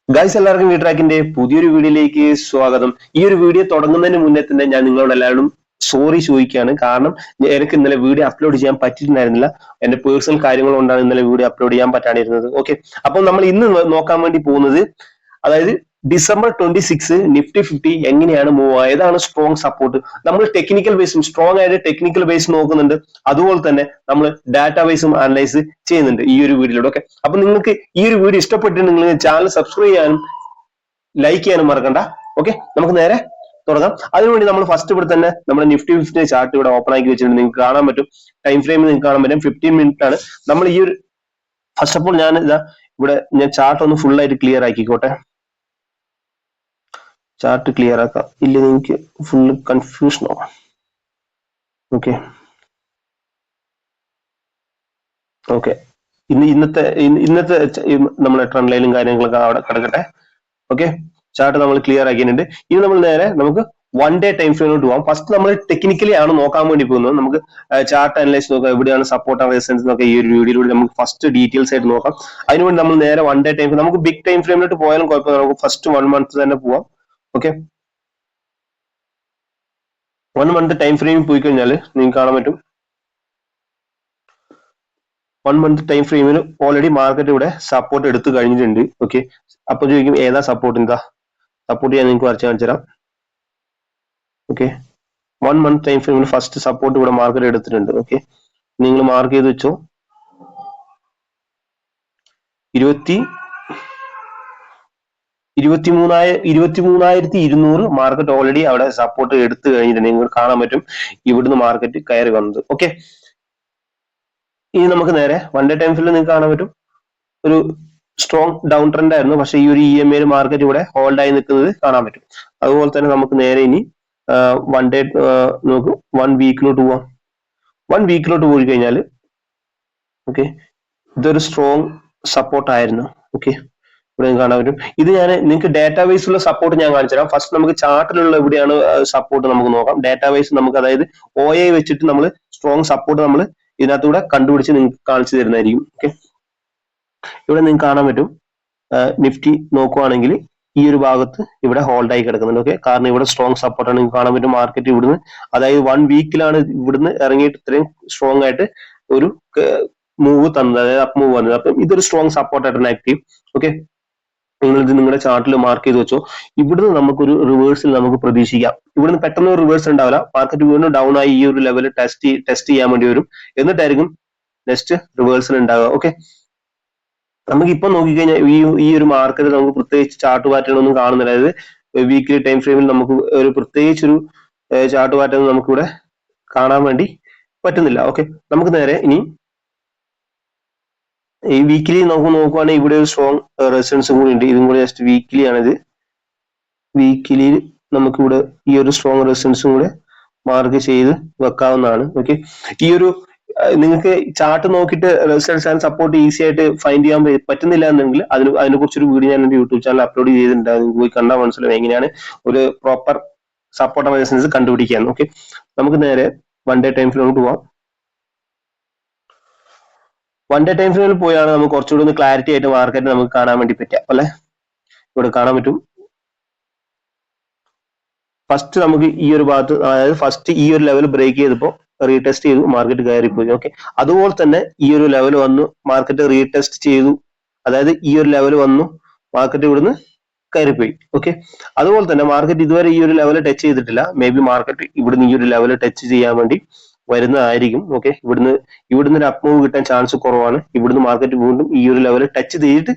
Guys എല്ലാവർക്കും V ട്രാക്കിന്റെ പുതിയൊരു വീഡിയോയിലേക്ക് സ്വാഗതം. ഈ ഒരു വീഡിയോ തുടങ്ങുന്നതിന് മുന്നേ തന്നെ ഞാൻ നിങ്ങളോട് എല്ലാവരും സോറി ചോദിക്കുകയാണ്. കാരണം എനിക്ക് ഇന്നലെ വീഡിയോ അപ്ലോഡ് ചെയ്യാൻ പറ്റിയിട്ടുണ്ടായിരുന്നില്ല. എന്റെ പേഴ്സണൽ കാര്യങ്ങൾ കൊണ്ടാണ് ഇന്നലെ വീഡിയോ അപ്ലോഡ് ചെയ്യാൻ പറ്റാണ്ടിരുന്നത്. ഓക്കെ, അപ്പോൾ നമ്മൾ ഇന്ന് നോക്കാൻ വേണ്ടി പോകുന്നത്, അതായത് ഡിസംബർ 26 നിഫ്റ്റി 50 എങ്ങനെയാണ് മൂവ് ആവുക, ഏതാണ് സ്ട്രോങ് സപ്പോർട്ട്. നമ്മൾ ടെക്നിക്കൽ ബേസും സ്ട്രോങ് ആയിട്ട് ടെക്നിക്കൽ ബേസ് നോക്കുന്നുണ്ട്, അതുപോലെ തന്നെ നമ്മൾ ഡാറ്റ ബേസും അനലൈസ് ചെയ്യുന്നുണ്ട് ഈ ഒരു വീഡിയോയിലൂടെ. ഓക്കെ, അപ്പൊ നിങ്ങൾക്ക് ഈ ഒരു വീഡിയോ ഇഷ്ടപ്പെട്ടിട്ടുണ്ടെങ്കിൽ ചാനൽ സബ്സ്ക്രൈബ് ചെയ്യാനും ലൈക്ക് ചെയ്യാനും മറക്കണ്ട. ഓക്കെ, നമുക്ക് നേരെ തുടങ്ങാം. അതിനുവേണ്ടി നമ്മൾ ഫസ്റ്റ് ഇവിടെ തന്നെ നമ്മുടെ നിഫ്റ്റി 50 ചാർട്ട് ഇവിടെ ഓപ്പൺ ആക്കി വെച്ചിട്ടുണ്ട്. നിങ്ങൾക്ക് കാണാൻ പറ്റും, ടൈം ഫ്രെയിമിൽ നിങ്ങൾക്ക് കാണാൻ പറ്റും 15 മിനിറ്റ് ആണ്. നമ്മൾ ഈ ഒരു ഫസ്റ്റ് ഓഫ് ഓൾ ഞാൻ ഞാൻ ചാർട്ട് ഒന്ന് ഫുൾ ആയിട്ട് ക്ലിയർ ആക്കിക്കോട്ടെ. ചാർട്ട് ക്ലിയർ ആക്കാം, ഇല്ല നിങ്ങൾക്ക് ഫുൾ കൺഫ്യൂഷൻ ആവും. ഓക്കെ ഓക്കെ ഇന്നത്തെ നമ്മുടെ ട്രെൻഡ് ലൈനും കാര്യങ്ങളൊക്കെ അവിടെ കിടക്കട്ടെ. ഓക്കെ, ചാർട്ട് നമ്മൾ ക്ലിയർ ആക്കിയിട്ടുണ്ട്. ഇനി നമ്മൾ നേരെ നമുക്ക് വൺ ഡേ ടൈം ഫ്രെയിമിലോട്ട് പോകാം. ഫസ്റ്റ് നമ്മൾ ടെക്നിക്കലി ആണ് നോക്കാൻ വേണ്ടി പോകുന്നത്. നമുക്ക് ചാർട്ട് അനലൈസ് നോക്കാം, എവിടെയാണ് സപ്പോർട്ട് ആൻഡ് റെസിസ്റ്റൻസ് നോക്കാം. ഈ ഒരു വീഡിയോയിലൂടെ നമുക്ക് ഫസ്റ്റ് ഡീറ്റെയിൽസ് ആയിട്ട് നോക്കാം. അതിനുവേണ്ടി നമ്മൾ നേരെ വൺ ഡേ ടൈം ഫ്രെയിം, നമുക്ക് ബിഗ് ടൈം ഫ്രെയിമിലോട്ട് പോയാലും കുഴപ്പമില്ല, നമുക്ക് ഫസ്റ്റ് 1 മന്ത് തന്നെ പോവാം. ഓക്കെ, 1 മന്ത് ടൈം ഫ്രെയിമിൽ പോയി കഴിഞ്ഞാൽ നിങ്ങൾക്ക് കാണാൻ പറ്റും, 1 മന്ത് ടൈം ഫ്രെയിമിൽ ഓൾറെഡി മാർക്കറ്റ് ഇവിടെ സപ്പോർട്ട് എടുത്തു കഴിഞ്ഞിട്ടുണ്ട്. ഓക്കെ, അപ്പൊ ചോദിക്കും ഏതാ സപ്പോർട്ട്, എന്താ സപ്പോർട്ട് ഞാൻ നിങ്ങൾക്ക് വരച്ച് കാണിച്ചു തരാം. ഓക്കെ, 1 മന്ത് ടൈം ഫ്രെയിമിൽ ഫസ്റ്റ് സപ്പോർട്ട് ഇവിടെ മാർക്കറ്റ് എടുത്തിട്ടുണ്ട്. ഓക്കെ, നിങ്ങൾ മാർക്ക് ചെയ്ത് വെച്ചോ, 23,200 മാർക്കറ്റ് ഓൾറെഡി അവിടെ സപ്പോർട്ട് എടുത്തു കഴിഞ്ഞിട്ടുണ്ട്. നിങ്ങൾക്ക് കാണാൻ പറ്റും ഇവിടുന്ന് മാർക്കറ്റ് കയറി വന്നത്. ഓക്കെ, ഇനി നമുക്ക് നേരെ വൺ ഡേ ടൈം ഫ്രെയിമിൽ നിങ്ങൾക്ക് കാണാൻ പറ്റും ഒരു സ്ട്രോങ് ഡൗൺ ട്രെൻഡ് ആയിരുന്നു, പക്ഷേ ഈ ഒരു EMA മാർക്കറ്റ് ഇവിടെ ഹോൾഡ് ആയി നിൽക്കുന്നത് കാണാൻ പറ്റും. അതുപോലെ തന്നെ നമുക്ക് നേരെ ഇനി വൺ ഡേ നോക്കൂ, 1 വീക്കിലോട്ട് പോവാം. 1 വീക്കിലോട്ട് പോയി കഴിഞ്ഞാൽ ഓക്കെ, ഇതൊരു സ്ട്രോങ് സപ്പോർട്ട് ആയിരുന്നു. ഓക്കെ, ഇവിടെ കാണാൻ പറ്റും. ഇത് ഞാൻ നിങ്ങൾക്ക് ഡാറ്റാ ബേസിലുള്ള സപ്പോർട്ട് ഞാൻ കാണിച്ചു തരാം. ഫസ്റ്റ് നമുക്ക് ചാർട്ടിലുള്ള എവിടെയാണ് സപ്പോർട്ട് നമുക്ക് നോക്കാം. ഡാറ്റാ ബേസ് നമുക്ക്, അതായത് OA വെച്ചിട്ട് നമ്മൾ സ്ട്രോങ് സപ്പോർട്ട് നമ്മൾ ഇതിനകത്തൂടെ കണ്ടുപിടിച്ച് നിങ്ങൾക്ക് കാണിച്ചു തരുന്നതായിരിക്കും. ഓക്കെ, ഇവിടെ നിങ്ങൾക്ക് കാണാൻ പറ്റും, നിഫ്റ്റി നോക്കുവാണെങ്കിൽ ഈ ഒരു ഭാഗത്ത് ഇവിടെ ഹോൾഡ് ആയി കിടക്കുന്നുണ്ട്. ഓക്കെ, കാരണം ഇവിടെ സ്ട്രോങ് സപ്പോർട്ടാണ്. നിങ്ങൾക്ക് കാണാൻ പറ്റും മാർക്കറ്റ് ഇവിടുന്ന്, അതായത് 1 വീക്കിലാണ് ഇവിടുന്ന് ഇറങ്ങിയിട്ട് ഇത്രയും സ്ട്രോങ് ആയിട്ട് ഒരു മൂവ് തന്നത്, അതായത് അപ്പ് മൂവ് വന്നത്. അപ്പം ഇതൊരു സ്ട്രോങ് സപ്പോർട്ടായിട്ടാണ് ആക്റ്റീവ്. ഓക്കെ, നിങ്ങളിത് നിങ്ങളുടെ ചാർട്ടിൽ മാർക്ക് ചെയ്ത് വെച്ചോ. ഇവിടുന്ന് നമുക്കൊരു റിവേഴ്സിൽ നമുക്ക് പ്രതീക്ഷിക്കാം. ഇവിടുന്ന് പെട്ടെന്ന് ഒരു റിവേഴ്സ് ഉണ്ടാവില്ല, മാർക്കറ്റ് വീണ്ടും ഡൗൺ ആയി ഈ ഒരു ലെവൽ ടെസ്റ്റ് ചെയ്യാൻ വേണ്ടി വരും, എന്നിട്ടായിരിക്കും നെക്സ്റ്റ് റിവേഴ്സൽ ഉണ്ടാവുക. ഓക്കെ, നമുക്ക് ഇപ്പൊ നോക്കിക്കഴിഞ്ഞാൽ ഈ ഒരു മാർക്കറ്റ് നമുക്ക് പ്രത്യേകിച്ച് ചാർട്ട് പാറ്റേൺ ഒന്നും കാണുന്നില്ല. അതായത് വീക്ക്ലി ടൈം ഫ്രെയിമിൽ നമുക്ക് ഒരു പ്രത്യേകിച്ച് ഒരു ചാർട്ട് പാറ്റേൺ നമുക്കിവിടെ കാണാൻ വേണ്ടി പറ്റുന്നില്ല. ഓക്കെ, നമുക്ക് നേരെ ഇനി ഈ വീക്കിലി നമുക്ക് നോക്കുവാണെങ്കിൽ ഇവിടെ ഒരു സ്ട്രോങ് റെസിസ്റ്റൻസും കൂടി ഉണ്ട്. ഇതും കൂടി ജസ്റ്റ് വീക്കിലി ആണിത്. വീക്കിലിയിൽ നമുക്കിവിടെ ഈ ഒരു സ്ട്രോങ് റെസിസ്റ്റൻസും കൂടെ മാർക്ക് ചെയ്ത് വെക്കാവുന്നതാണ്. ഓക്കെ, ഈ ഒരു നിങ്ങൾക്ക് ചാർട്ട് നോക്കിയിട്ട് റെസിസ്റ്റൻസ് ആൻഡ് സപ്പോർട്ട് ഈസി ആയിട്ട് ഫൈൻഡ് ചെയ്യാൻ പറ്റുന്നില്ല എന്നുണ്ടെങ്കിൽ അതിനെ കുറിച്ചൊരു വീഡിയോ ഞാൻ എന്റെ യൂട്യൂബ് ചാനൽ അപ്ലോഡ് ചെയ്തിട്ടുണ്ട്. നിങ്ങൾക്ക് പോയി കണ്ടാൽ മനസ്സിലാവും എങ്ങനെയാണ് ഒരു പ്രോപ്പർ സപ്പോർട്ട് ആൻഡ് റെസിസ്റ്റൻസ് കണ്ടുപിടിക്കാൻ. ഓക്കെ, നമുക്ക് നേരെ വൺ ഡേ ടൈം ഫ്രെയിമിലോട്ട് പോവാം. വൺ ഡേ ടൈം ഫ്രെയിമിൽ പോയാണ് നമുക്ക് കുറച്ചുകൂടി ഒന്ന് ക്ലാരിറ്റി ആയിട്ട് മാർക്കറ്റ് നമുക്ക് കാണാൻ വേണ്ടി പറ്റുക. അല്ലെ, ഇവിടെ കാണാൻ പറ്റും ഫസ്റ്റ് നമുക്ക് ഈ ഒരു ഭാഗത്ത്, അതായത് ഫസ്റ്റ് ഈ ഒരു ലെവൽ ബ്രേക്ക് ചെയ്തപ്പോൾ റീടെസ്റ്റ് ചെയ്തു, മാർക്കറ്റ് കയറിപ്പോയി. ഓക്കെ, അതുപോലെ തന്നെ ഈ ഒരു ലെവൽ വന്നു, മാർക്കറ്റ് റീടെസ്റ്റ് ചെയ്തു, അതായത് ഈ ഒരു ലെവൽ വന്നു, മാർക്കറ്റ് ഇവിടുന്ന് കയറിപ്പോയി. ഓക്കെ, അതുപോലെ തന്നെ മാർക്കറ്റ് ഇതുവരെ ഈ ഒരു ലെവൽ ടച്ച് ചെയ്തിട്ടില്ല. മേ ബി മാർക്കറ്റ് ഇവിടുന്ന് ഈ ഒരു ലെവൽ ടച്ച് ചെയ്യാൻ വേണ്ടി വരുന്നതായിരിക്കും. ഓക്കെ, ഇവിടുന്ന് ഒരു അപ്പ് മൂവ് കിട്ടാൻ ചാൻസ് കുറവാണ്. ഇവിടുന്ന് മാർക്കറ്റ് വീണ്ടും ഈ ഒരു ലെവൽ ടച്ച് ചെയ്തിട്ട്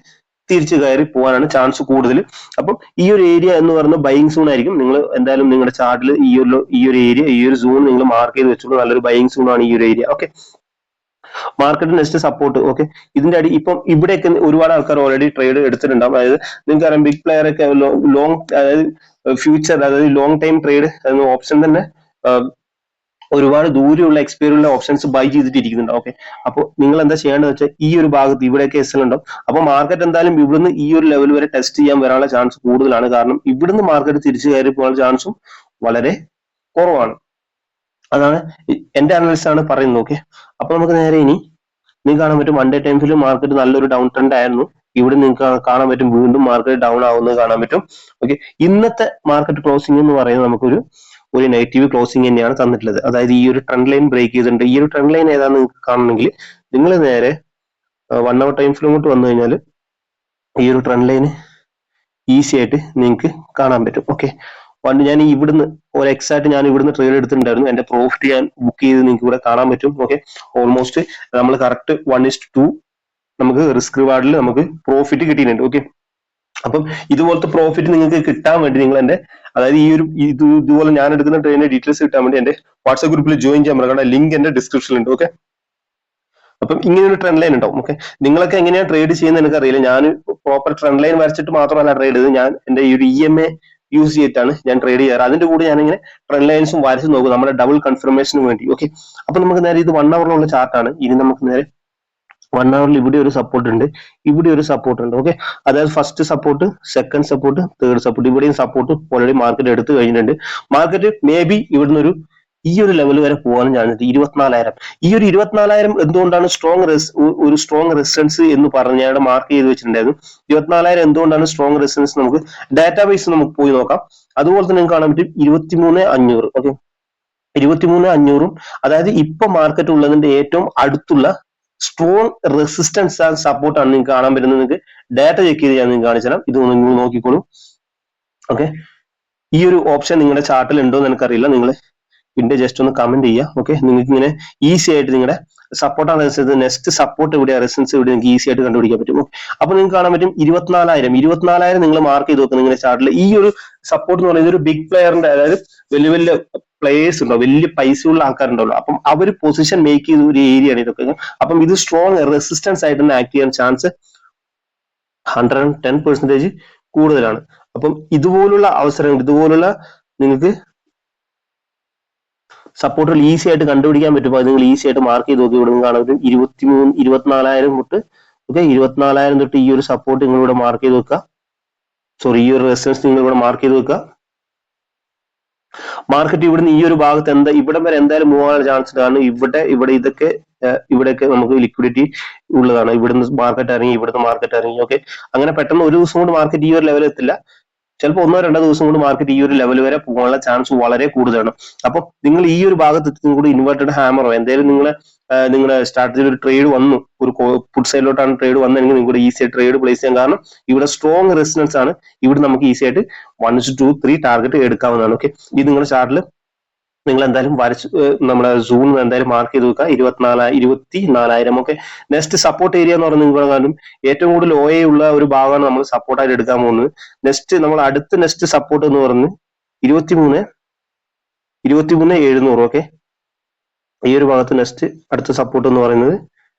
തിരിച്ചു കയറി പോകാനാണ് ചാൻസ് കൂടുതൽ. അപ്പം ഈ ഒരു ഏരിയ എന്ന് പറയുന്നത് ബൈയിങ് സോൺ ആയിരിക്കും. നിങ്ങൾ എന്തായാലും നിങ്ങളുടെ ചാർട്ടിൽ ഈ ഒരു ഏരിയ, ഈ ഒരു സോൺ നിങ്ങൾ മാർക്ക് ചെയ്ത് വെച്ചോളൂ. നല്ലൊരു ബൈയിങ് സോൺ ആണ് ഈ ഒരു area. Okay, market next support. Okay, ഇതിന്റെ അടി ഇപ്പം ഇവിടെയൊക്കെ ഒരുപാട് ആൾക്കാർ ഓൾറെഡി ട്രേഡ് എടുത്തിട്ടുണ്ടാവും. അതായത് നിങ്ങൾക്ക് അറിയാം, ബിഗ് പ്ലെയർ ഒക്കെ ലോങ്, അതായത് ഫ്യൂച്ചർ, അതായത് ലോങ് ടൈം ട്രേഡ് ഓപ്ഷൻ തന്നെ ഒരുപാട് ദൂരെയുള്ള എക്സ്പയറിയുള്ള ഓപ്ഷൻസ് ബൈ ചെയ്തിട്ടിരിക്കുന്നുണ്ട്. ഓക്കെ, അപ്പോൾ നിങ്ങൾ എന്താ ചെയ്യേണ്ടത് വെച്ചാൽ ഈ ഒരു ഭാഗത്ത് ഇവിടെയൊക്കെ എസ് എൽ ഉണ്ടാവും. അപ്പോൾ മാർക്കറ്റ് എന്തായാലും ഇവിടുന്ന് ഈ ഒരു ലെവൽ വരെ ടെസ്റ്റ് ചെയ്യാൻ വരാനുള്ള ചാൻസ് കൂടുതലാണ്. കാരണം ഇവിടുന്ന് മാർക്കറ്റ് തിരിച്ചു കയറി പോകാനുള്ള ചാൻസും വളരെ കുറവാണ്. അതാണ് എന്റെ അനലിസ്റ്റ് ആണ് പറയുന്നത്. ഓക്കെ, അപ്പൊ നമുക്ക് നേരെ ഇനി നിങ്ങൾക്ക് കാണാൻ പറ്റും വൺ ഡേ ടൈംസിൽ മാർക്കറ്റ് നല്ലൊരു ഡൗൺ ട്രെൻഡ് ആയിരുന്നു. ഇവിടെ നിങ്ങൾക്ക് കാണാൻ പറ്റും വീണ്ടും മാർക്കറ്റ് ഡൗൺ ആവുന്നത് കാണാൻ പറ്റും. ഓക്കെ, ഇന്നത്തെ മാർക്കറ്റ് ക്ലോസിംഗ് എന്ന് പറയുന്നത് നമുക്കൊരു നെഗറ്റീവ് ക്ലോസിംഗ് തന്നെയാണ് തന്നിട്ടുള്ളത്. അതായത് ഈ ഒരു ട്രെൻഡ് ലൈൻ ബ്രേക്ക് ചെയ്തിട്ടുണ്ട്. ഈ ഒരു ട്രെൻഡ് ലൈൻ ഏതാണെന്ന് നിങ്ങൾക്ക് കാണണമെങ്കിൽ നിങ്ങൾ നേരെ 1 hour ടൈം ഫ്രെയിമിലോട്ട് വന്നു കഴിഞ്ഞാൽ ഈ ഒരു ട്രെൻഡ് ലൈൻ ഈസി ആയിട്ട് നിങ്ങൾക്ക് കാണാൻ പറ്റും. ഓക്കെ, ഞാൻ ഇവിടുന്ന് ഒരു എക്സാക്ട് ഞാൻ ഇവിടുന്ന് ട്രേഡ് എടുത്തിട്ടുണ്ടായിരുന്നു. എന്റെ പ്രോഫിറ്റ് ഞാൻ ബുക്ക് ചെയ്ത് നിങ്ങൾക്ക് ഇവിടെ കാണാൻ പറ്റും. ഓക്കെ, ഓൾമോസ്റ്റ് നമ്മൾ കറക്റ്റ് 1:2 നമുക്ക് റിസ്ക് റിവാർഡിൽ നമുക്ക് പ്രോഫിറ്റ് കിട്ടിയിട്ടുണ്ട്. ഓക്കെ, അപ്പം ഇതുപോലത്തെ പ്രോഫിറ്റ് നിങ്ങൾക്ക് കിട്ടാൻ വേണ്ടി നിങ്ങൾ എന്റെ അതായത് ഈ ഒരു ഇതുപോലെ ഞാൻ എടുക്കുന്ന ട്രെയിനിന്റെ ഡീറ്റെയിൽസ് കിട്ടാൻ വേണ്ടി എന്റെ വാട്സ്ആപ്പ് ഗ്രൂപ്പിൽ ജോയിൻ ചെയ്യാൻ മറക്കണ്ട. ലിങ്ക് എന്റെ ഡിസ്ക്രിപ്ഷനിൽ ഉണ്ട്. ഓക്കെ, അപ്പം ഇങ്ങനെ ഒരു ട്രെൻഡ് ലൈൻ ഉണ്ടാവും. ഓക്കെ, നിങ്ങളൊക്കെ എങ്ങനെയാണ് ട്രേഡ് ചെയ്യുന്നത് എനിക്കറിയില്ല. ഞാൻ പ്രോപ്പർ ട്രെൻഡ് ലൈൻ വരച്ചിട്ട് മാത്രമല്ല ട്രേഡ് ചെയ്തത്, ഞാൻ എന്റെ ഈ ഒരു EMA യൂസ് ചെയ്തിട്ടാണ് ഞാൻ ട്രേഡ് ചെയ്യാറ്. അതിന്റെ കൂടെ ഞാനിങ്ങനെ ട്രെൻഡ് ലൈൻസും വരച്ച് നോക്കും നമ്മുടെ ഡബിൾ കൺഫർമേഷന് വേണ്ടി. ഓക്കെ, അപ്പൊ നമുക്ക് നേരെ ഇത് 1 hour ചാർട്ടാണ്. ഇനി നമുക്ക് നേരെ 1 hour ഇവിടെ ഒരു സപ്പോർട്ട് ഉണ്ട്, ഇവിടെ ഒരു സപ്പോർട്ട് ഉണ്ട്. ഓക്കെ, അതായത് first support, second support, third support. ഇവിടെയും സപ്പോർട്ട് ഓൾറെഡി മാർക്കറ്റ് എടുത്തു കഴിഞ്ഞിട്ടുണ്ട്. മാർക്കറ്റ് മേ ബി ഇവിടുന്ന് ഈ ഒരു ലെവൽ വരെ പോകാനും ചാൻസ് 24,000. ഈ ഒരു 24,000 എന്തുകൊണ്ടാണ് സ്ട്രോങ് റെസിസ്റ്റൻസ് എന്ന് പറഞ്ഞ് ഞാൻ മാർക്ക് ചെയ്ത് വെച്ചിട്ടുണ്ടായിരുന്നു. 24,000 എന്തുകൊണ്ടാണ് സ്ട്രോങ് റെസിസ്റ്റൻസ് നമുക്ക് ഡാറ്റാബേസ് നമുക്ക് പോയി നോക്കാം. അതുപോലെ തന്നെ നിങ്ങൾക്ക് കാണാൻ പറ്റും 23,500. ഓക്കെ, 23,500 അതായത് ഇപ്പൊ മാർക്കറ്റ് ഉള്ളതിന്റെ ഏറ്റവും അടുത്തുള്ള സ്ട്രോങ് റെസിസ്റ്റൻസ് ആൻഡ് സപ്പോർട്ടാണ് നിങ്ങൾക്ക് കാണാൻ പറ്റുന്നത്. നിങ്ങൾക്ക് ഡാറ്റ ചെക്ക് ചെയ്ത് ഞാൻ നിങ്ങൾക്ക് കാണിച്ചു തരാം. ഇത് നിങ്ങൾ നോക്കിക്കോളൂ. ഓക്കെ, ഈ ഒരു ഓപ്ഷൻ നിങ്ങളുടെ ചാർട്ടിൽ ഉണ്ടോ എന്ന് എനിക്കറിയില്ല. നിങ്ങൾ പിന്നെ ജസ്റ്റ് ഒന്ന് കമന്റ് ചെയ്യുക. ഓക്കെ, നിങ്ങൾക്ക് ഇങ്ങനെ ഈസി ആയിട്ട് നിങ്ങളുടെ സപ്പോർട്ടാണ് റെസിസ്റ്റൻസ്, നെക്സ്റ്റ് സപ്പോർട്ട് എവിടെയാണ്, റെസിസ്റ്റൻസ് എവിടെ നിങ്ങൾക്ക് ഈസി ആയിട്ട് കണ്ടുപിടിക്കാൻ പറ്റും. അപ്പൊ നിങ്ങൾക്ക് കാണാൻ പറ്റും 24,000 നിങ്ങൾ മാർക്ക് ചെയ്ത് നോക്കുക നിങ്ങളുടെ ചാർട്ടിൽ. ഈ ഒരു സപ്പോർട്ട് എന്ന് പറയുന്നത് ഒരു ബിഗ് പ്ലെയറിന്റെ, അതായത് വലിയ വലിയ പ്ലേയേഴ്സ് ഉണ്ടോ, വലിയ പൈസയുള്ള ആൾക്കാരുണ്ടല്ലോ, അപ്പം അവർ പൊസിഷൻ മേക്ക് ചെയ്ത ഒരു ഏരിയ ആണ് ഇതൊക്കെ. അപ്പം ഇത് സ്ട്രോങ് റെസിസ്റ്റൻസ് ആയിട്ട് തന്നെ ആക്ട് ചെയ്യാൻ ചാൻസ് 110% കൂടുതലാണ്. അപ്പം ഇതുപോലുള്ള അവസരങ്ങൾ, ഇതുപോലുള്ള നിങ്ങൾക്ക് സപ്പോർട്ടുകൾ ഈസി ആയിട്ട് കണ്ടുപിടിക്കാൻ പറ്റുമ്പോൾ അത് നിങ്ങൾ ഈസി ആയിട്ട് മാർക്ക് ചെയ്ത് നോക്കി. ഇവിടെ നിന്ന് കാണാൻ പറ്റും 24,000 തൊട്ട്. ഓക്കെ, 24,000 തൊട്ട് ഈ ഒരു സപ്പോർട്ട് നിങ്ങൾ ഇവിടെ മാർക്ക് ചെയ്ത് വെക്കുക. സോറി, ഈ ഒരു റെസിസ്റ്റൻസ് നിങ്ങൾ ഇവിടെ മാർക്ക് ചെയ്ത് വെക്കുക. മാർക്കറ്റ് ഇവിടുന്ന് ഈ ഒരു ഭാഗത്ത് ഇവിടം വരെ എന്തായാലും മൂവ് ആവാൻ ചാൻസ് ഉണ്ട്. കാരണം ഇവിടെയൊക്കെ നമുക്ക് ലിക്വിഡിറ്റി ഉള്ളതാണ്. ഇവിടുന്ന് മാർക്കറ്റ് ഇറങ്ങി, ഇവിടുന്ന് മാർക്കറ്റ് ഇറങ്ങി. ഓക്കെ, അങ്ങനെ പെട്ടെന്ന് ഒരു ദിവസം കൊണ്ട് മാർക്കറ്റ് ഈ ഒരു ലെവൽ എത്തില്ല. ചിലപ്പോൾ 1-2 ദിവസം കൊണ്ട് മാർക്കറ്റ് ഈ ഒരു ലെവൽ വരെ പോകാനുള്ള ചാൻസ് വളരെ കൂടുതലാണ്. അപ്പൊ നിങ്ങൾ ഈ ഒരു ഭാഗത്ത് കൂടി ഇൻവേർട്ടഡ് ഹാമറോ എന്തെങ്കിലും നിങ്ങളുടെ സ്ട്രാറ്റജിയിൽ ഒരു ട്രേഡ് വന്നു, ഒരു പുട്ട് സൈഡിലോട്ടാണ് ട്രേഡ് വന്നെങ്കിൽ നിങ്ങൾക്ക് ഈസി ആയിട്ട് ട്രേഡ് പ്ലേസ് ചെയ്യാം. കാരണം ഇവിടെ സ്ട്രോങ് റെസിസ്റ്റൻസ് ആണ്. ഇവിടെ നമുക്ക് ഈസി ആയിട്ട് 1-2-3 ടാർഗറ്റ് എടുക്കാവുന്നതാണ്. ഓക്കെ, ഇത് നിങ്ങളുടെ ചാർട്ടിൽ നിങ്ങൾ എന്തായാലും നമ്മുടെ സൂൺ എന്തായാലും മാർക്ക് ചെയ്ത് വെക്കുക. 24,000. ഓക്കെ, നെക്സ്റ്റ് സപ്പോർട്ട് ഏരിയ എന്ന് പറയുന്നത് നിങ്ങൾ കാണും ഏറ്റവും കൂടുതൽ OA ഉള്ള ഒരു ഭാഗമാണ് നമ്മൾ സപ്പോർട്ടായിട്ട് എടുക്കാൻ പോകുന്നത്. നെക്സ്റ്റ് സപ്പോർട്ട് എന്ന് പറയുന്നത് 23,700. ഓക്കെ, ഈ ഒരു ഭാഗത്ത് നെക്സ്റ്റ് അടുത്ത സപ്പോർട്ട് എന്ന് പറയുന്നത്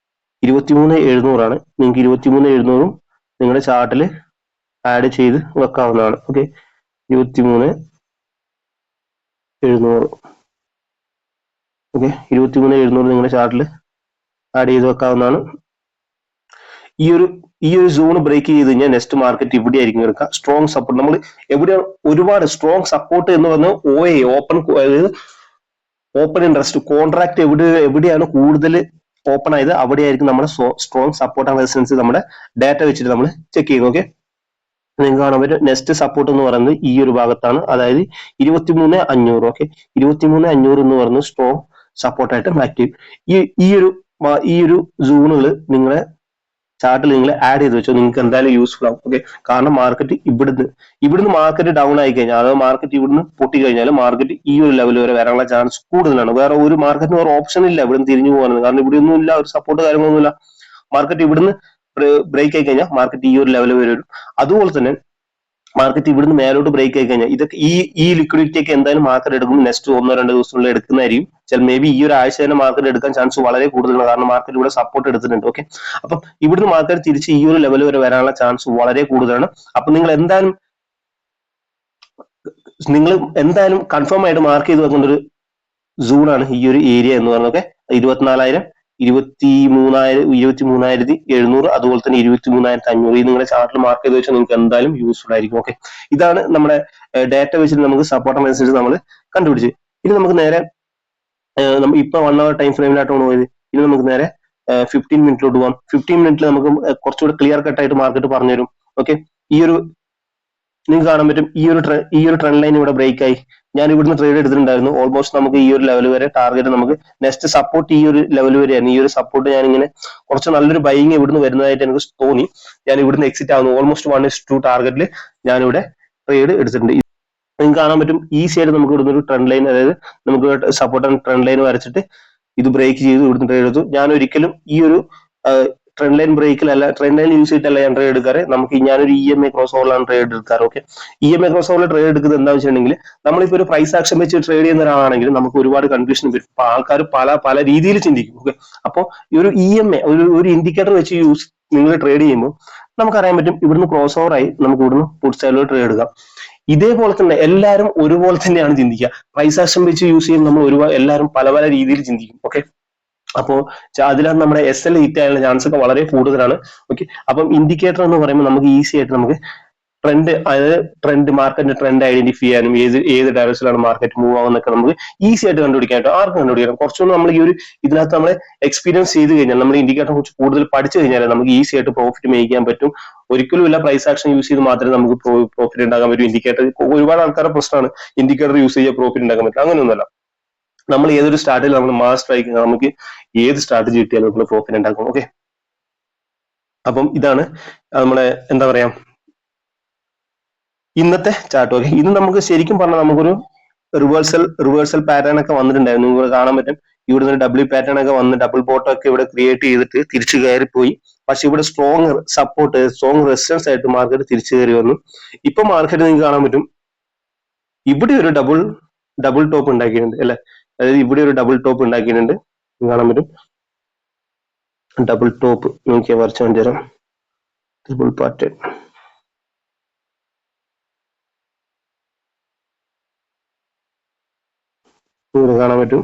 23,700 ആണ്. നിങ്ങൾക്ക് 23,700 നിങ്ങളുടെ ചാർട്ടിൽ ആഡ് ചെയ്ത് വെക്കാവുന്നതാണ്. ഓക്കെ, 23,700. ഓക്കെ, 23,700 നിങ്ങളുടെ ചാർട്ടിൽ ആഡ് ചെയ്ത് വെക്കാവുന്നതാണ്. ഈ ഒരു സോൺ ബ്രേക്ക് ചെയ്ത് കഴിഞ്ഞാൽ നെക്സ്റ്റ് മാർക്കറ്റ് ഇവിടെ ആയിരിക്കും എടുക്കുക. സ്ട്രോങ് സപ്പോർട്ട് നമ്മൾ എവിടെയാണ് ഒരുപാട് സ്ട്രോങ് സപ്പോർട്ട് എന്ന് പറഞ്ഞാൽ OA ഓപ്പൺ ഇൻട്രസ്റ്റ് കോൺട്രാക്ട് എവിടെയാണ് കൂടുതൽ ഓപ്പൺ ആയത് അവിടെയായിരിക്കും നമ്മുടെ സ്ട്രോങ് സപ്പോർട്ട് ആൻഡ് റെസിസ്റ്റൻസ് നമ്മുടെ ഡാറ്റ വെച്ചിട്ട് നമ്മൾ ചെക്ക് ചെയ്യും. ഓക്കെ, നിങ്ങൾക്ക് കാണാൻ പറ്റും നെക്സ്റ്റ് സപ്പോർട്ട് എന്ന് പറയുന്നത് ഈ ഒരു ഭാഗത്താണ്, അതായത് 23,500. ഓക്കെ, 23,500 എന്ന് പറയുന്നത് സ്ട്രോങ് സപ്പോർട്ടായിട്ട് ആക്റ്റീവ്. ഈ ഒരു സോണുകൾ നിങ്ങളെ ചാർട്ടിൽ നിങ്ങൾ ആഡ് ചെയ്ത് വെച്ചോ, നിങ്ങൾക്ക് എന്തായാലും യൂസ്ഫുൾ ആവും. ഓക്കെ, കാരണം മാർക്കറ്റ് ഇവിടുന്ന് മാർക്കറ്റ് ഡൗൺ ആയി കഴിഞ്ഞാൽ, അതായത് മാർക്കറ്റ് ഇവിടുന്ന് പൊട്ടി കഴിഞ്ഞാൽ മാർക്കറ്റ് ഈ ഒരു ലെവൽ വരെ വരാനുള്ള ചാൻസ് കൂടുതലാണ്. വേറെ ഒരു മാർക്കറ്റിന് വേറെ ഓപ്ഷൻ ഇല്ല ഇവിടുന്ന് തിരിഞ്ഞു പോകാൻ. കാരണം ഇവിടെ ഒന്നും ഇല്ല, ഒരു സപ്പോർട്ട് കാര്യങ്ങളൊന്നുമില്ല. മാർക്കറ്റ് ഇവിടുന്ന് ബ്രേക്ക് ആയി കഴിഞ്ഞാൽ മാർക്കറ്റ് ഈ ഒരു ലെവൽ വരെ വരും. അതുപോലെ തന്നെ മാർക്കറ്റ് ഇവിടുന്ന് മേലോട്ട് ബ്രേക്ക് ആയി കഴിഞ്ഞാൽ ഇതൊക്കെ ഈ ലിക്വിഡിറ്റി ഒക്കെ എന്തായാലും മാർക്കറ്റ് എടുക്കും. നെക്സ്റ്റ് 1-2 ദിവസത്തിനുള്ളിൽ എടുക്കുന്നതായിരിക്കും. മേ ബി ഈ ഒരു ആഴ്ച തന്നെ മാർക്കറ്റ് എടുക്കാൻ ചാൻസ് വളരെ കൂടുതലാണ്. കാരണം മാർക്കറ്റ് ഇവിടെ സപ്പോർട്ട് എടുത്തിട്ടുണ്ട്. ഓക്കെ, അപ്പം ഇവിടുന്ന് മാർക്കറ്റ് തിരിച്ച് ഈ ഒരു ലെവൽ വരെ വരാനുള്ള ചാൻസ് വളരെ കൂടുതലാണ്. അപ്പൊ നിങ്ങൾ എന്തായാലും കൺഫേം ആയിട്ട് മാർക്ക് ചെയ്ത് വെക്കേണ്ട ഒരു സോണാണ് ഈ ഒരു ഏരിയ എന്ന് പറഞ്ഞൊക്കെ 24,000, 23,700, അതുപോലെ തന്നെ 23,500. ഈ നിങ്ങളുടെ ചാർട്ടിൽ മാർക്ക് ചെയ്ത് വെച്ചാൽ നിങ്ങൾക്ക് എന്തായാലും യൂസ്ഫുൾ ആയിരിക്കും. ഓക്കെ, ഇതാണ് നമ്മുടെ ഡാറ്റ വെച്ചിട്ട് നമുക്ക് സപ്പോർട്ട് അനുസരിച്ച് നമ്മൾ കണ്ടുപിടിച്ച്. ഇനി നമുക്ക് നേരെ ഇപ്പൊ 1 hour ടൈം ഫ്രെയിമിലായിട്ടാണ് പോയത്. ഇനി നമുക്ക് നേരെ 15 മിനിറ്റിലോട്ട് പോകാം. 15 മിനിറ്റിൽ നമുക്ക് കുറച്ചുകൂടി ക്ലിയർ കട്ട് ആയിട്ട് മാർക്കറ്റ് പറഞ്ഞു തരും. ഓക്കെ, ഈ ഒരു നിങ്ങൾക്ക് കാണാൻ പറ്റും ഈ ഒരു ട്രെൻഡ് ലൈൻ ഇവിടെ ബ്രേക്ക് ആയി. ഞാൻ ഇവിടുന്ന് ട്രേഡ് എടുത്തിട്ടുണ്ടായിരുന്നു. ഓൾമോസ്റ്റ് നമുക്ക് ഈ ഒരു ലെവൽ വരെ ടാർഗറ്റ്, നമുക്ക് നെക്സ്റ്റ് സപ്പോർട്ട് ഈ ഒരു ലെവൽ വരെയാണ്. ഈ ഒരു സപ്പോർട്ട് ഞാൻ ഇങ്ങനെ കുറച്ച് നല്ലൊരു ബൈങ് ഇവിടുന്ന് വരുന്നതായിട്ട് എനിക്ക് തോന്നി. ഞാൻ ഇവിടുന്ന് എക്സിറ്റ് ആവുന്നു. ഓൾമോസ്റ്റ് 1:2 ടാർഗറ്റിൽ ഞാനിവിടെ ട്രേഡ് എടുത്തിട്ടുണ്ട്. നിങ്ങൾക്ക് കാണാൻ പറ്റും ഈസി ആയിട്ട് നമുക്ക് ഇവിടുന്ന് ഒരു ട്രെൻഡ് ലൈൻ, അതായത് നമുക്ക് സപ്പോർട്ട് ആൻഡ് ട്രെൻഡ് ലൈൻ വരച്ചിട്ട് ഇത് ബ്രേക്ക് ചെയ്ത് ഇവിടുന്ന് ട്രേഡ് എടുത്തു. ഞാൻ ഒരിക്കലും ഈ ഒരു ട്രെൻഡ് ലൈൻ ബ്രേക്കിലല്ല, ട്രെൻഡ് ലൈൻ യൂസ് ചെയ്തിട്ടല്ല ഞാൻ ട്രേഡ് എടുക്കാറ്. ഞാനൊരു EMA ക്രോസ് ഓവറിലാണ് ട്രേഡ് എടുക്കാറ്. ഓക്കെ, EMA ക്രോസ് ഓവറിൽ ട്രേഡ് എടുക്കുന്നത് എന്താണെന്ന് വെച്ചിട്ടുണ്ടെങ്കിൽ, നമ്മളിപ്പോൾ ഒരു പ്രൈസ് ആക്ഷൻ വെച്ച് ട്രേഡ് ചെയ്യുന്ന ഒരാളാണെങ്കിൽ നമുക്ക് ഒരുപാട് കൺഫ്യൂഷൻ വരും. അപ്പൊ ആൾക്കാർ പല രീതിയിൽ ചിന്തിക്കും. ഓക്കെ, അപ്പോൾ ഈ ഒരു EMA ഒരു ഇൻഡിക്കേറ്റർ വെച്ച് നിങ്ങൾ ട്രേഡ് ചെയ്യുമ്പോൾ നമുക്കറിയാൻ പറ്റും ഇവിടുന്ന് ക്രോസ് ഓവർ ആയി നമുക്ക് ഇവിടുന്ന് പുട്ട് സ്റ്റൈലിൽ ട്രേഡ് എടുക്കാം. ഇതേപോലെ തന്നെ എല്ലാവരും ഒരുപോലെ തന്നെയാണ് ചിന്തിക്കുക. പ്രൈസ് ആക്ഷൻ വെച്ച് യൂസ് ചെയ്യുമ്പോൾ നമ്മൾ എല്ലാവരും പല രീതിയിൽ ചിന്തിക്കും. ഓക്കെ, അപ്പോ അതിലാണ് നമ്മുടെ SL ഹിറ്റ് ആയുള്ള ചാൻസ് ഒക്കെ വളരെ കൂടുതലാണ്. ഓക്കെ, അപ്പം ഇൻഡിക്കേറ്റർ എന്ന് പറയുമ്പോൾ നമുക്ക് ഈസി ആയിട്ട് നമുക്ക് ട്രെൻഡ്, അതായത് മാർക്കറ്റിന്റെ ട്രെൻഡ് ഐഡന്റിഫൈ ചെയ്യാനും ഏത് ഡയറക്ഷനിലാണ് മാർക്കറ്റ് മൂവ് ആവുന്നൊക്കെ നമുക്ക് ഈസി ആയിട്ട് കണ്ടുപിടിക്കാനായിട്ട് ആർക്കും കണ്ടുപിടിക്കണം. കുറച്ചുകൂടി നമ്മൾ ഈ ഒരു ഇതിനകത്ത് നമ്മളെ എക്സ്പീരിയൻസ് ചെയ്ത് കഴിഞ്ഞാൽ, നമ്മൾ ഇൻഡിക്കേറ്ററെ കുറിച്ച് കൂടുതൽ പഠിച്ചു കഴിഞ്ഞാൽ നമുക്ക് ഈസി ആയിട്ട് പ്രോഫിറ്റ് മേക്ക് ചെയ്യാൻ പറ്റും. ഒരിക്കലും ഇല്ല പ്രൈസ് ആക്ഷൻ യൂസ് ചെയ്ത് മാത്രമേ നമുക്ക് പ്രോഫിറ്റ് ഉണ്ടാക്കാൻ പറ്റൂ. ഇൻഡിക്കേറ്റർ ഒരുപാട് ആൾക്കാരുടെ പ്രശ്നമാണ് ഇൻഡിക്കേറ്റർ യൂസ് ചെയ്താൽ പ്രോഫിറ്റ് ഉണ്ടാക്കാൻ പറ്റും. അങ്ങനെയൊന്നുമല്ല. നമ്മൾ ഏതൊരു സ്ട്രാറ്റജി നമ്മൾ മാസ് സ്ട്രൈക്ക്, നമുക്ക് ഏത് സ്ട്രാറ്റജി കിട്ടിയാലും നമ്മൾ പ്രോഫിറ്റ് ഉണ്ടാക്കും. ഓക്കെ, അപ്പം ഇതാണ് നമ്മളെ എന്താ പറയാ ഇന്നത്തെ ചാർട്ട്. ഓക്കെ, ഇത് നമുക്ക് ശരിക്കും പറഞ്ഞാൽ നമുക്കൊരു റിവേഴ്സൽ പാറ്റേൺ ഒക്കെ വന്നിട്ടുണ്ടായിരുന്നു. നിങ്ങൾക്ക് കാണാൻ പറ്റും ഇവിടുന്ന് ഡബ്ല്യൂ പാറ്റേൺ ഒക്കെ വന്ന് ഡബിൾ ബോട്ടം ഒക്കെ ഇവിടെ ക്രിയേറ്റ് ചെയ്തിട്ട് തിരിച്ചു കയറിപ്പോയി. പക്ഷെ ഇവിടെ സ്ട്രോങ് സപ്പോർട്ട്, സ്ട്രോങ് റെസിസ്റ്റൻസ് ആയിട്ട് മാർക്കറ്റ് തിരിച്ചു കയറി വന്നു. ഇപ്പൊ മാർക്കറ്റ് നിങ്ങൾക്ക് കാണാൻ പറ്റും ഇവിടെ ഒരു ഡബിൾ ടോപ്പ് ഉണ്ടാക്കിയിട്ടുണ്ട് അല്ലെ. അതായത് ഇവിടെ ഒരു ഡബിൾ ടോപ്പ് ഉണ്ടാക്കിയിട്ടുണ്ട്, കാണാൻ പറ്റും. ഡബിൾ ടോപ്പ് നോക്കിയാൽ വരച്ചു കാണിച്ചു തരാം. ഡബിൾ പാറ്റേൺ ഇവിടെ കാണാൻ പറ്റും.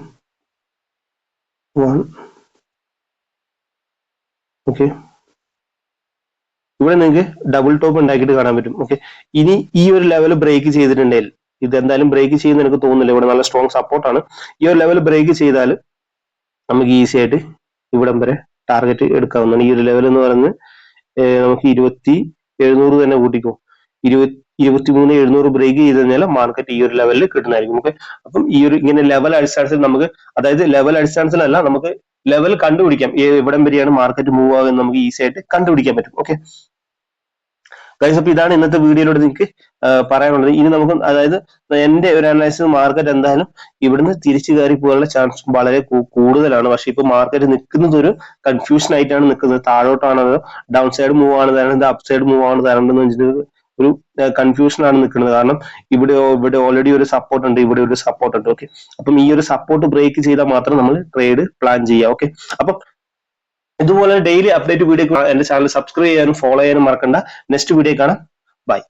ഓക്കെ, ഇവിടെ നിങ്ങൾക്ക് ഡബിൾ ടോപ്പ് ഉണ്ടാക്കിയിട്ട് കാണാൻ പറ്റും. ഓക്കെ, ഇനി ഈ ഒരു ലെവൽ ബ്രേക്ക് ചെയ്തിട്ടുണ്ടെങ്കിൽ, ഇത് എന്തായാലും ബ്രേക്ക് ചെയ്യുന്ന എനിക്ക് തോന്നുന്നില്ല, ഇവിടെ നല്ല സ്ട്രോങ് സപ്പോർട്ടാണ്. ഈ ഒരു ലെവൽ ബ്രേക്ക് ചെയ്താൽ നമുക്ക് ഈസി ആയിട്ട് ഇവിടം വരെ ടാർഗറ്റ് എടുക്കാവുന്നതാണ്. ഈ ഒരു ലെവൽ എന്ന് പറയുന്നത് നമുക്ക് 20,700 തന്നെ കൂട്ടിക്കോ. 23,700 ബ്രേക്ക് ചെയ്ത് കഴിഞ്ഞാൽ മാർക്കറ്റ് ഈ ഒരു ലെവലിൽ കിട്ടുന്നതായിരിക്കും. ഓക്കെ, അപ്പം ഈ ഒരു ഇങ്ങനെ ലെവൽ അടിസ്ഥാനത്തിൽ നമുക്ക്, അതായത് ലെവൽ അടിസ്ഥാനത്തിലല്ല, നമുക്ക് ലെവൽ കണ്ടുപിടിക്കാം. എവിടം വരെയാണ് മാർക്കറ്റ് മൂവ് ആകുന്നത് നമുക്ക് ഈസി ആയിട്ട് കണ്ടുപിടിക്കാൻ പറ്റും. ഓക്കെ ഗൈസ്, അപ്പൊ ഇതാണ് ഇന്നത്തെ വീഡിയോയിലൂടെ നിങ്ങൾക്ക് പറയാനുള്ളത്. ഇനി നമുക്ക്, അതായത് എന്റെ ഒരു അനാലിസിസ്, മാർക്കറ്റ് എന്തായാലും ഇവിടുന്ന് തിരിച്ചു കയറി പോകാനുള്ള ചാൻസ് വളരെ കൂടുതലാണ്. പക്ഷെ ഇപ്പൊ മാർക്കറ്റ് നിൽക്കുന്നത് ഒരു കൺഫ്യൂഷൻ ആയിട്ടാണ് നിൽക്കുന്നത്. താഴോട്ടാണോ ഡൗൺ സൈഡ് മൂവ് ആണ് തരേണ്ടത്, അപ്പ് സൈഡ് മൂവ് ആണ് തരേണ്ടതെന്ന് വെച്ചിട്ട് ഒരു കൺഫ്യൂഷൻ ആണ് നിൽക്കുന്നത്. കാരണം ഇവിടെ ഓൾറെഡി ഒരു സപ്പോർട്ട് ഉണ്ട്, ഇവിടെ ഒരു സപ്പോർട്ട് ഉണ്ട്. ഓക്കെ, അപ്പം ഈ ഒരു സപ്പോർട്ട് ബ്രേക്ക് ചെയ്താൽ മാത്രം നമ്മൾ ട്രേഡ് പ്ലാൻ ചെയ്യാം. ഓക്കെ, അപ്പം ഇതുപോലെ ഡെയിലി അപ്ഡേറ്റ് വീഡിയോ എന്റെ ചാനൽ സബ്സ്ക്രൈബ് ചെയ്യാനും ഫോളോ ചെയ്യാനും മറക്കണ്ട. നെക്സ്റ്റ് വീഡിയോ കാണാം.